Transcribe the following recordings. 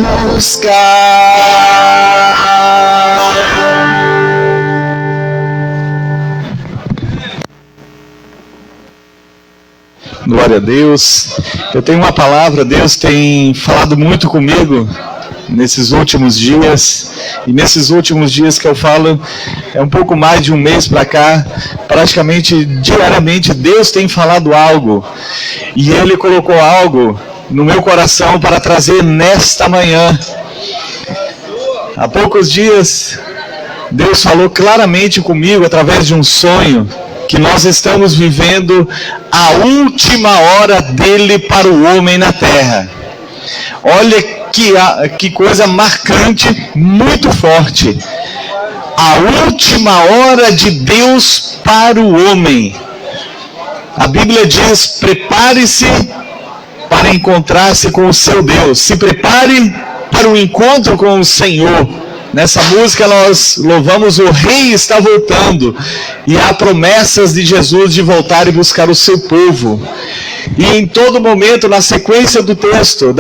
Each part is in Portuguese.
buscar. Glória a Deus. Eu tenho uma palavra, Deus tem falado muito comigo nesses últimos dias, e nesses últimos dias que eu falo, é um pouco mais de um mês para cá, praticamente diariamente Deus tem falado algo, e Ele colocou algo no meu coração para trazer nesta manhã. Há poucos dias, Deus falou claramente comigo através de um sonho, que nós estamos vivendo a última hora dele para o homem na terra. Olha que coisa marcante, muito forte. A última hora de Deus para o homem. A Bíblia diz: prepare-se para encontrar-se com o seu Deus. Se prepare para o encontro com o Senhor. Nessa música nós louvamos o Rei está voltando, e há promessas de Jesus de voltar e buscar o seu povo. E em todo momento, na sequência do texto,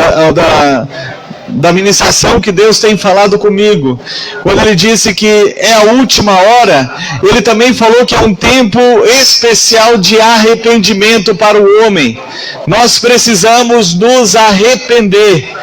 da ministração que Deus tem falado comigo, quando Ele disse que é a última hora, Ele também falou que é um tempo especial de arrependimento para o homem. Nós precisamos nos arrepender.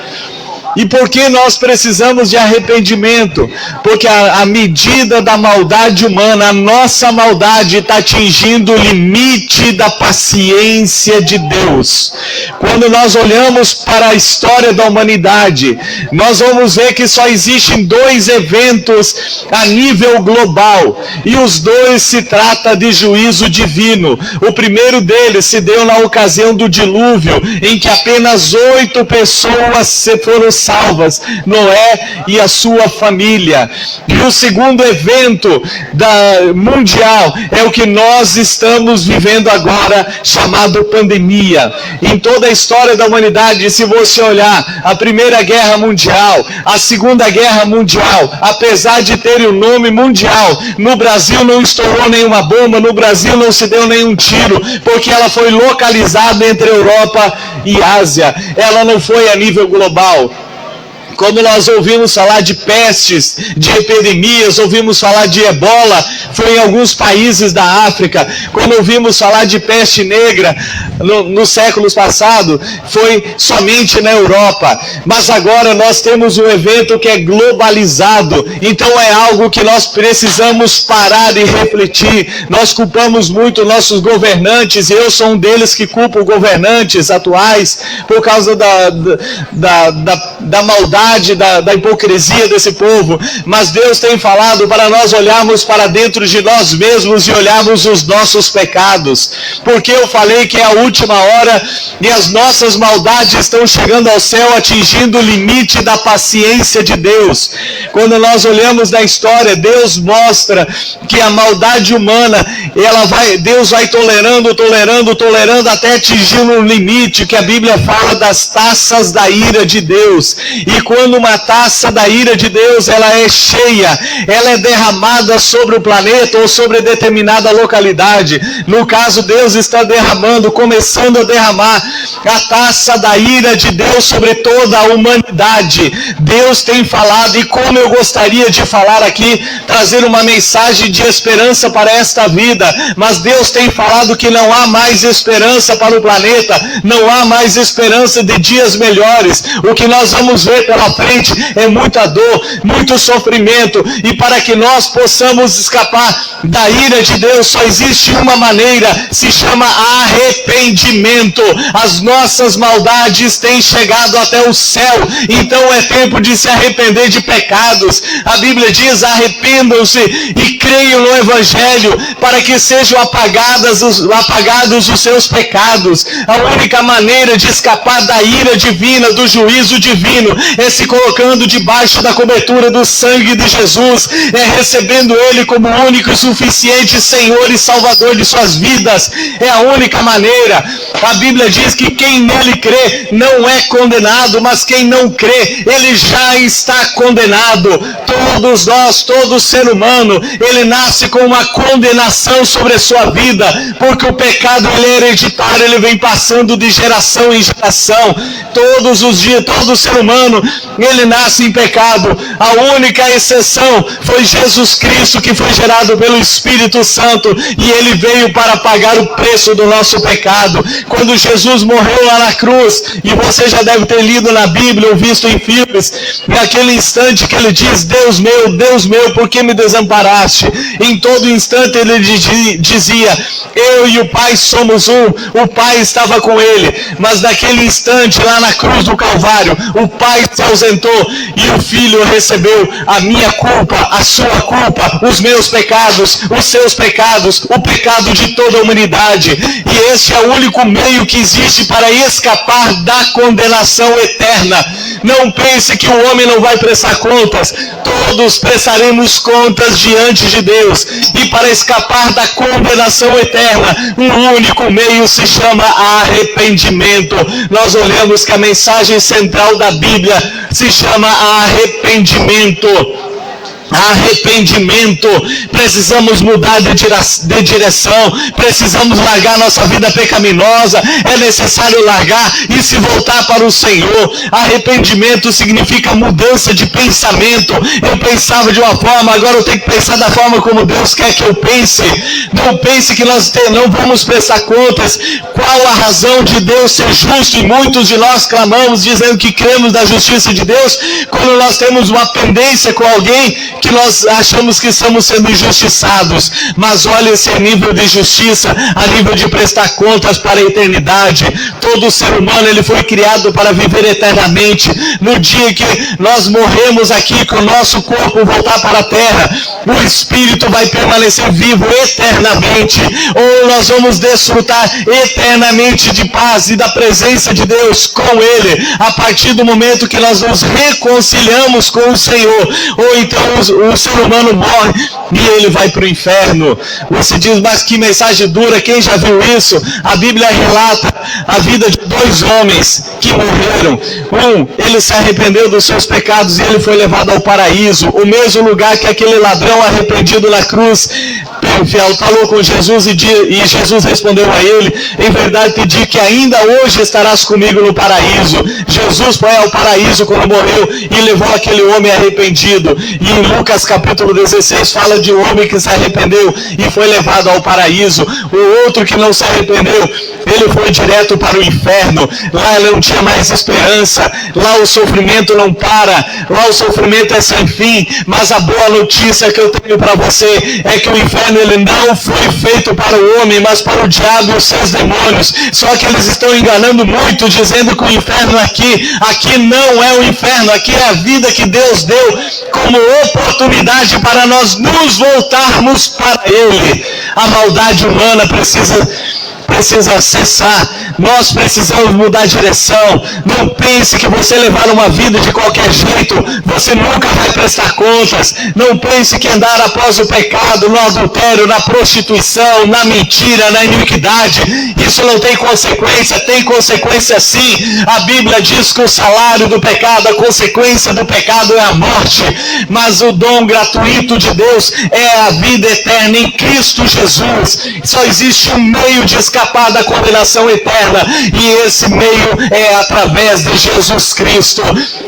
E por que nós precisamos de arrependimento? Porque a medida da maldade humana, a nossa maldade está atingindo o limite da paciência de Deus. Quando nós olhamos para a história da humanidade, nós vamos ver que só existem dois eventos a nível global, e os dois se trata de juízo divino. O primeiro deles se deu na ocasião do dilúvio, em que apenas 8 pessoas foram salvas, Noé e a sua família. E o segundo evento mundial é o que nós estamos vivendo agora, chamado pandemia. Em toda a história da humanidade, se você olhar a Primeira Guerra Mundial, a Segunda Guerra Mundial, apesar de terem o nome mundial, no Brasil não estourou nenhuma bomba, no Brasil não se deu nenhum tiro, porque ela foi localizada entre Europa e Ásia, ela não foi a nível global. Quando nós ouvimos falar de pestes, de epidemias, ouvimos falar de ebola, foi em alguns países da África. Quando ouvimos falar de peste negra, nos séculos passados, foi somente na Europa. Mas agora nós temos um evento que é globalizado. Então é algo que nós precisamos parar e refletir. Nós culpamos muito nossos governantes, e eu sou um deles que culpo governantes atuais, por causa da maldade, da hipocrisia desse povo. Mas Deus tem falado para nós olharmos para dentro de nós mesmos e olharmos os nossos pecados, porque eu falei que é a última hora e as nossas maldades estão chegando ao céu, atingindo o limite da paciência de Deus. Quando nós olhamos na história, Deus mostra que a maldade humana, Deus vai tolerando até atingir um limite que a Bíblia fala das taças da ira de Deus. E quando uma taça da ira de Deus ela é cheia, ela é derramada sobre o planeta ou sobre determinada localidade. No caso, Deus está começando a derramar a taça da ira de Deus sobre toda a humanidade. Deus tem falado, e como eu gostaria de falar aqui, trazer uma mensagem de esperança para esta vida, mas Deus tem falado que não há mais esperança para o planeta, não há mais esperança de dias melhores. O que nós vamos ver pela frente é muita dor, muito sofrimento, e para que nós possamos escapar da ira de Deus, só existe uma maneira, se chama arrependimento. As nossas maldades têm chegado até o céu, então é tempo de se arrepender de pecados. A Bíblia diz: arrependam-se e creiam no Evangelho, para que sejam apagados os seus pecados. A única maneira de escapar da ira divina, do juízo divino, é se colocando debaixo da cobertura do sangue de Jesus, é recebendo Ele como único e suficiente Senhor e Salvador de suas vidas. É a única maneira. A Bíblia diz que quem nele crê não é condenado, mas quem não crê, ele já está condenado. Todos nós, todo ser humano, ele nasce com uma condenação sobre a sua vida, porque o pecado ele é hereditário, ele vem passando de geração em geração. Todos os dias, todo ser humano ele nasce em pecado. A única exceção foi Jesus Cristo, que foi gerado pelo Espírito Santo, e ele veio para pagar o preço do nosso pecado. Quando Jesus morreu lá na cruz, e você já deve ter lido na Bíblia ou visto em filmes, naquele instante que ele diz: Deus meu, por que me desamparaste? Em todo instante ele dizia: eu e o Pai somos um. O Pai estava com ele, mas naquele instante lá na cruz do Calvário, o Pai se ausentou e o Filho recebeu a minha culpa, a sua culpa, os meus pecados, os seus pecados, o pecado de toda a humanidade. E este é o único meio que existe para escapar da condenação eterna. Não pense que o homem não vai prestar contas. Todos prestaremos contas diante de Deus. E para escapar da condenação eterna, um único meio se chama arrependimento. Nós olhamos que a mensagem central da Bíblia se chama arrependimento. Arrependimento. Precisamos mudar de direção, precisamos largar nossa vida pecaminosa, é necessário largar e se voltar para o Senhor. Arrependimento significa mudança de pensamento. Eu pensava de uma forma, agora eu tenho que pensar da forma como Deus quer que eu pense. Não pense que nós não vamos prestar contas. Qual a razão de Deus ser justo? E muitos de nós clamamos dizendo que cremos na justiça de Deus, quando nós temos uma pendência com alguém que nós achamos que estamos sendo injustiçados. Mas olha esse nível de justiça, a nível de prestar contas para a eternidade. Todo ser humano, ele foi criado para viver eternamente. No dia que nós morremos aqui, que o nosso corpo voltar para a terra, o Espírito vai permanecer vivo eternamente. Ou nós vamos desfrutar eternamente de paz e da presença de Deus com Ele, a partir do momento que nós nos reconciliamos com o Senhor. Ou então o ser humano morre e ele vai para o inferno. Você diz: mas que mensagem dura, quem já viu isso? A Bíblia relata a vida de dois homens que morreram. Ele se arrependeu dos seus pecados e ele foi levado ao paraíso, o mesmo lugar que aquele ladrão arrependido na cruz falou com Jesus, e Jesus respondeu a ele: em verdade te digo que ainda hoje estarás comigo no paraíso. Jesus foi ao paraíso quando morreu e levou aquele homem arrependido. E em Lucas capítulo 16 fala de um homem que se arrependeu e foi levado ao paraíso. O outro que não se arrependeu, ele foi direto para o inferno. Lá ele não tinha mais esperança, lá o sofrimento não para, lá o sofrimento é sem fim. Mas a boa notícia que eu tenho para você é que o inferno, ele não foi feito para o homem, mas para o diabo e os seus demônios. Só que eles estão enganando muito, dizendo que o inferno aqui não é o inferno, aqui é a vida que Deus deu como oportunidade para nós nos voltarmos para Ele. A maldade humana precisa cessar. Nós precisamos mudar de direção. Não pense que você levar uma vida de qualquer jeito, você nunca vai prestar contas. Não pense que andar após o pecado, no adultério, na prostituição, na mentira, na iniquidade, isso não tem consequência. Tem consequência sim. A Bíblia diz que o salário do pecado, a consequência do pecado é a morte, mas o dom gratuito de Deus é a vida eterna em Cristo Jesus. Só existe um meio de escapar da condenação eterna, e esse meio é através de Jesus Cristo.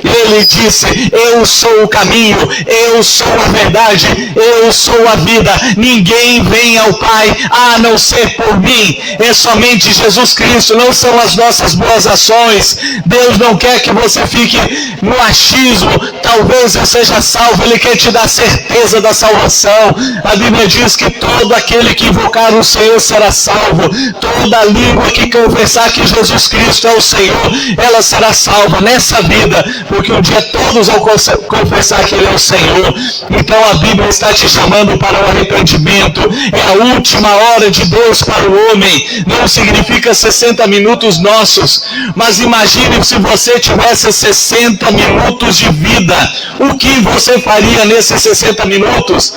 Ele disse: eu sou o caminho, eu sou a verdade, eu sou a vida. Ninguém vem ao Pai a não ser por mim. É somente Jesus Cristo, não são as nossas boas ações. Deus não quer que você fique no achismo: talvez eu seja salvo. Ele quer te dar certeza da salvação. A Bíblia diz que todo aquele que invocar o Senhor será salvo. Toda língua que confessar que Jesus Cristo é o Senhor, ela será salva nessa vida, porque um dia todos vão confessar que Ele é o Senhor. Então a Bíblia está te chamando para o arrependimento. É a última hora de Deus para o homem. Não significa 60 minutos nossos, mas imagine se você tivesse 60 minutos de vida. O que você faria nesses 60 minutos?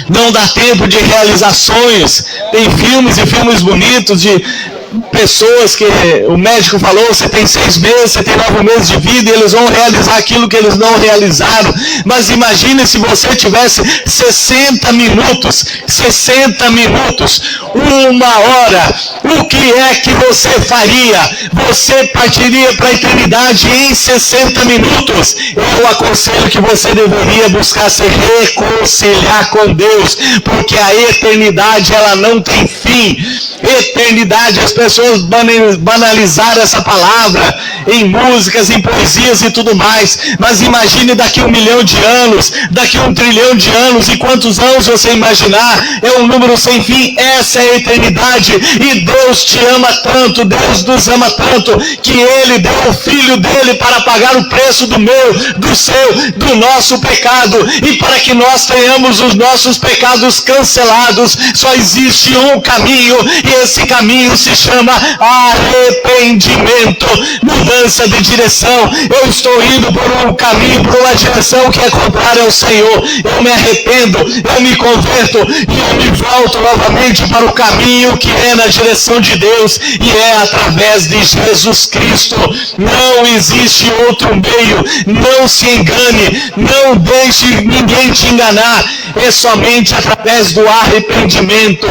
Não dá tempo de realizar sonhos. Tem filmes e filmes bonitos de pessoas que o médico falou, você tem 6 meses, você tem 9 meses de vida, e eles vão realizar aquilo que eles não realizaram. Mas imagine se você tivesse 60 minutos, 1 hora, o que é que você faria? Você partiria para a eternidade em 60 minutos. Eu aconselho que você deveria buscar se reconciliar com Deus, porque a eternidade, ela não tem fim. Eternidade, as pessoas banalizaram essa palavra em músicas, em poesias e tudo mais, mas imagine daqui 1 milhão de anos, daqui 1 trilhão de anos, e quantos anos você imaginar, é um número sem fim. Essa é a eternidade, e Deus te ama tanto, Deus nos ama tanto, que Ele deu o Filho dele para pagar o preço do meu, do seu, do nosso pecado, e para que nós tenhamos os nossos pecados cancelados, só existe um caminho, e esse caminho se chama arrependimento, mudança de direção. Eu estou indo por um caminho, por uma direção que é contrária ao Senhor. Eu me arrependo, eu me converto e eu me volto novamente para o caminho que é na direção de Deus, e é através de Jesus Cristo. Não existe outro meio. Não se engane, não deixe ninguém te enganar. É somente através do arrependimento.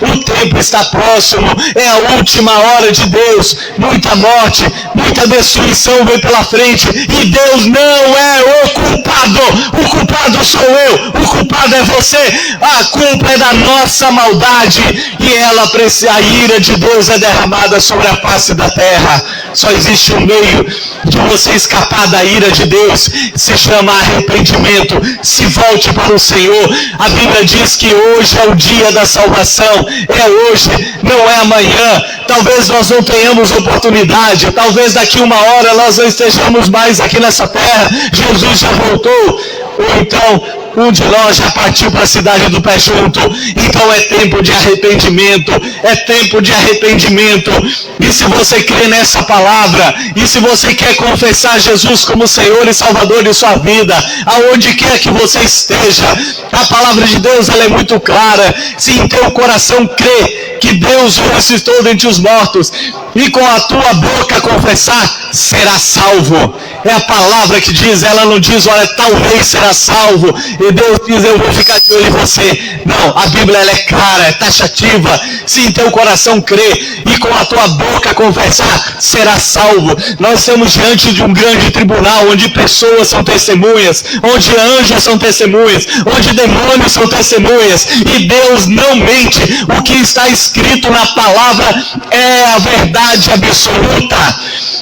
O tempo está próximo, é a última hora de Deus. Muita morte, muita destruição vem pela frente, e Deus não é o culpado. O culpado sou eu, o culpado é você. A culpa é da nossa maldade, e a ira de Deus é derramada sobre a face da terra. Só existe um meio de você escapar da ira de Deus, se chama arrependimento. Se volte para o Senhor. A Bíblia diz que hoje é o dia da salvação, é hoje, não é amanhã. Talvez nós não tenhamos oportunidade, talvez daqui 1 hora nós não estejamos mais aqui nessa terra, Jesus já voltou, ou então um de nós já partiu para a cidade do pé junto. Então é tempo de arrependimento, é tempo de arrependimento. E se você crê nessa palavra, e se você quer confessar Jesus como Senhor e Salvador de sua vida, aonde quer que você esteja, a palavra de Deus, ela é muito clara. Se em teu coração crê que Deus o ressuscitou dentre os mortos, e com a tua boca confessar, será salvo. É a palavra que diz, ela não diz, olha, talvez será salvo, e Deus diz, eu vou ficar de olho em você. Não, a Bíblia, ela é clara, é taxativa. Se em teu coração crê, e com a tua boca confessar, será salvo. Nós estamos diante de um grande tribunal, onde pessoas são testemunhas, onde anjos são testemunhas, onde demônios são testemunhas, e Deus não mente. O que está escrito na palavra é a verdade absoluta.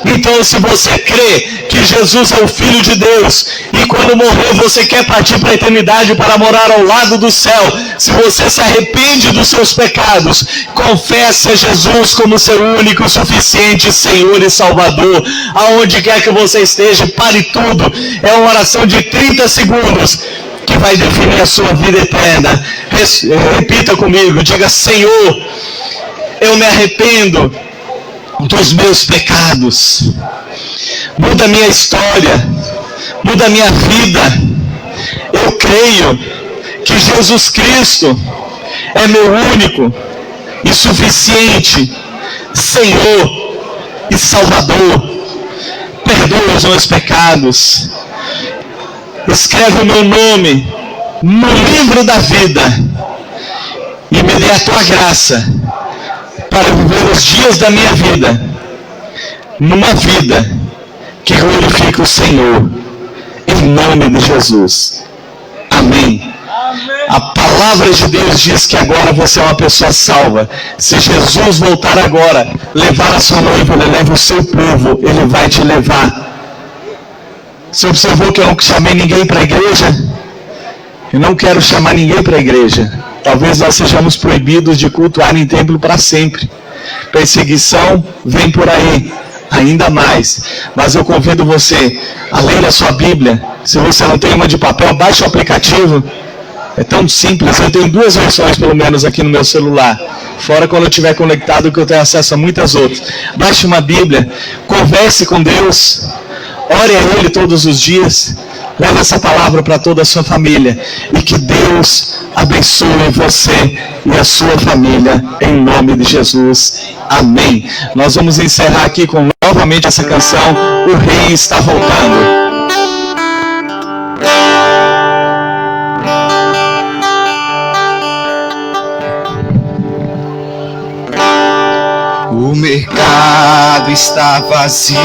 Então, se você crê que Jesus é o Filho de Deus, e quando morrer você quer partir para a eternidade para morar ao lado do céu, se você se arrepende dos seus pecados, confesse a Jesus como seu único, suficiente Senhor e Salvador, aonde quer que você esteja, pare tudo. É uma oração de 30 segundos que vai definir a sua vida eterna. Repita comigo, diga: Senhor, eu me arrependo dos meus pecados, muda a minha história, muda a minha vida. Eu creio que Jesus Cristo é meu único e suficiente Senhor e Salvador. Perdoa os meus pecados, escreve o meu nome no livro da vida e me dê a tua graça para viver os dias da minha vida numa vida que glorifica o Senhor, em nome de Jesus. Amém. A palavra de Deus diz que agora você é uma pessoa salva. Se Jesus voltar agora, levar a sua noiva, ele leva o seu povo, ele vai te levar. Você observou que eu não chamei ninguém para a igreja? Eu não quero chamar ninguém para a igreja. Talvez nós sejamos proibidos de cultuar em templo para sempre. Perseguição vem por aí, ainda mais. Mas eu convido você a ler a sua Bíblia. Se você não tem uma de papel, baixe o aplicativo. É tão simples. Eu tenho 2 versões pelo menos aqui no meu celular. Fora quando eu estiver conectado, que eu tenho acesso a muitas outras. Baixe uma Bíblia, converse com Deus, ore a Ele todos os dias. Leva essa palavra para toda a sua família e que Deus abençoe você e a sua família, em nome de Jesus. Amém. Nós vamos encerrar aqui com novamente essa canção, O Rei Está Voltando. O mercado está vazio,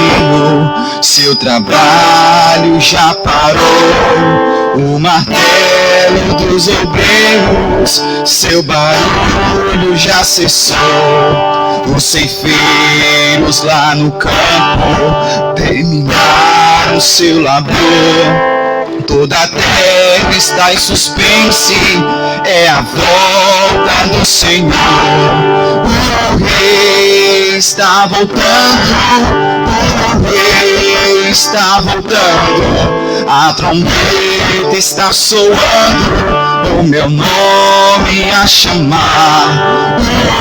seu trabalho já parou. O martelo dos obreiros, seu barulho já cessou. Os ceifeiros lá no campo terminaram seu labor. Toda a terra está em suspense, é a volta do Senhor. O Rei está voltando, o Rei está voltando. A trombeta está soando, o meu nome a chamar.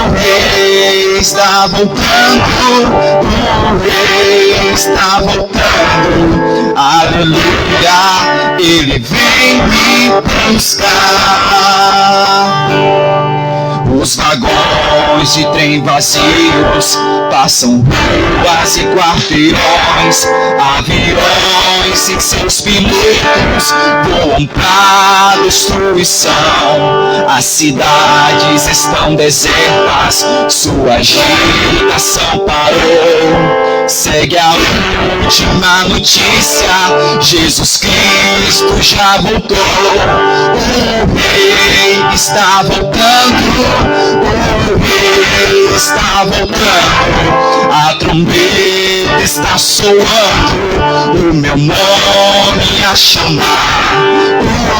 O Rei está voltando, o Rei está voltando. Aleluia, Ele vem me buscar. Os vagões de trem vazios passam ruas e quarteirões. Aviões e seus pilotos voam pra destruição. As cidades estão desertas, sua agitação parou. Segue a última notícia, Jesus Cristo já voltou. O Rei está voltando, o Rei está voltando. A trombeta está soando, o meu nome a chamar.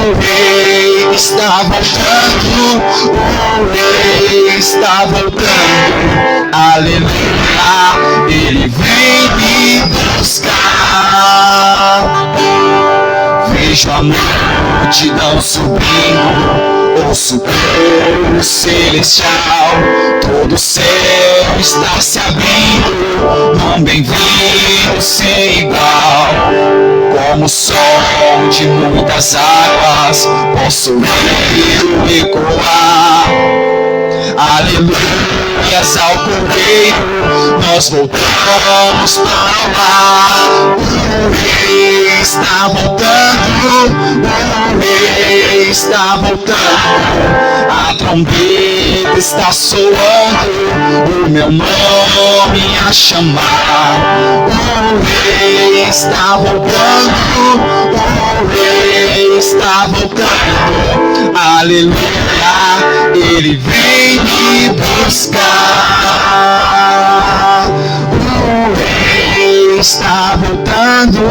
O Rei está voltando, o Rei está voltando. Aleluia, Ele vem me buscar. Vejo a multidão subindo, ouço o coro celestial. Todo o céu está se abrindo, num bem-vindo sem igual. Como o som de muitas águas, posso ouvir ecoar. Aleluias ao Cordeiro, nós voltamos para lá. O Rei está voltando, o Rei está voltando. A trombeta está soando, o meu nome a chamar. O Rei está voltando, o Rei está voltando. Aleluia, Ele vem me buscar. O Rei está voltando, o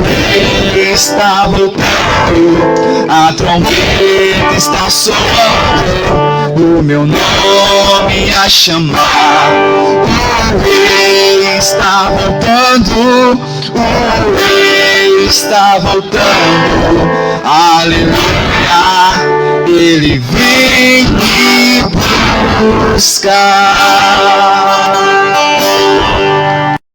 Rei está voltando. A trombeta está soando, o meu nome a chamar. O Rei está voltando, o Rei está voltando. Aleluia, Ele vem me buscar.